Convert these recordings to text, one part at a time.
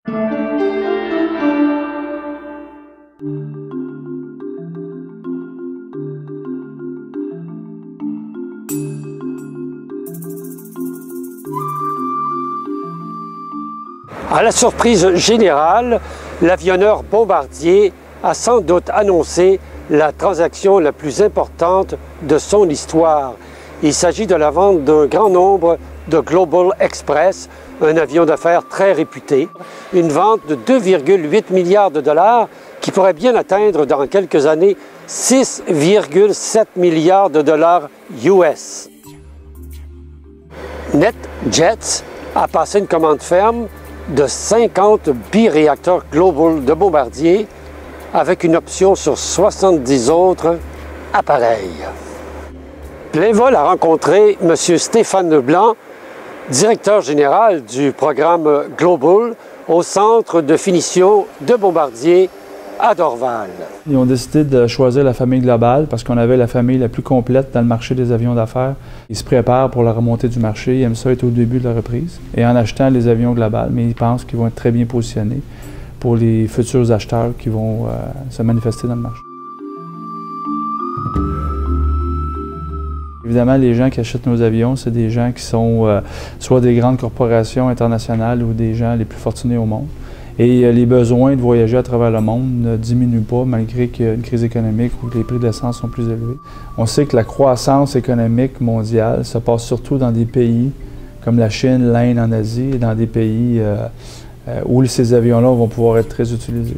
À la surprise générale, l'avionneur Bombardier a sans doute annoncé la transaction la plus importante de son histoire. Il s'agit de la vente d'un grand nombre de Global Express, un avion d'affaires très réputé. Une vente de 2,8 milliards de dollars qui pourrait bien atteindre dans quelques années 6,7 milliards de dollars US. NetJets a passé une commande ferme de 50 biréacteurs Global de Bombardier avec une option sur 70 autres appareils. Plainvol a rencontré M. Stéphane Leblanc, directeur général du programme Global au centre de finition de Bombardier à Dorval. Ils ont décidé de choisir la famille Global parce qu'on avait la famille la plus complète dans le marché des avions d'affaires. Ils se préparent pour la remontée du marché, ils aiment ça être au début de la reprise. Et en achetant les avions Global, mais ils pensent qu'ils vont être très bien positionnés pour les futurs acheteurs qui vont se manifester dans le marché. Évidemment, les gens qui achètent nos avions, c'est des gens qui sont soit des grandes corporations internationales ou des gens les plus fortunés au monde. Et les besoins de voyager à travers le monde ne diminuent pas malgré qu'il y a une crise économique ou que les prix de l'essence sont plus élevés. On sait que la croissance économique mondiale se passe surtout dans des pays comme la Chine, l'Inde en Asie et dans des pays où ces avions-là vont pouvoir être très utilisés.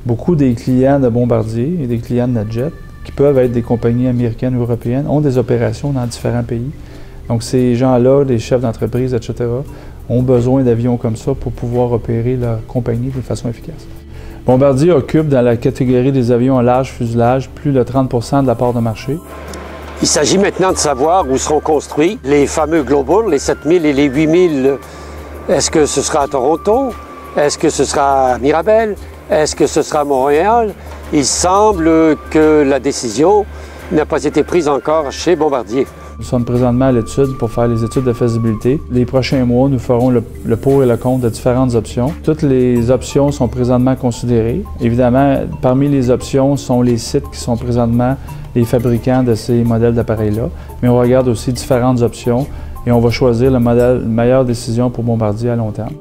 Beaucoup des clients de Bombardier et des clients de NetJets, qui peuvent être des compagnies américaines ou européennes, ont des opérations dans différents pays. Donc ces gens-là, les chefs d'entreprise, etc., ont besoin d'avions comme ça pour pouvoir opérer leur compagnie de façon efficace. Bombardier occupe dans la catégorie des avions à large fuselage plus de 30% de la part de marché. Il s'agit maintenant de savoir où seront construits les fameux Global, les 7000 et les 8000. Est-ce que ce sera à Toronto? Est-ce que ce sera à Mirabel? Est-ce que ce sera à Montréal? Il semble que la décision n'a pas été prise encore chez Bombardier. Nous sommes présentement à l'étude pour faire les études de faisabilité. Les prochains mois, nous ferons le pour et le contre de différentes options. Toutes les options sont présentement considérées. Évidemment, parmi les options sont les sites qui sont présentement les fabricants de ces modèles d'appareils-là. Mais on regarde aussi différentes options et on va choisir la meilleure décision pour Bombardier à long terme.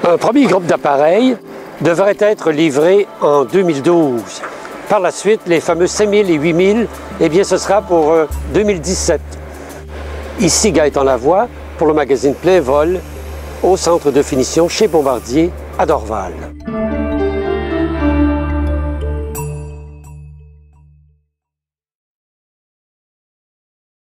Un premier groupe d'appareils devrait être livré en 2012. Par la suite, les fameux 5000 et 8000, eh bien, ce sera pour 2017. Ici Gaëtan Lavoie pour le magazine Plainvol au centre de finition chez Bombardier à Dorval.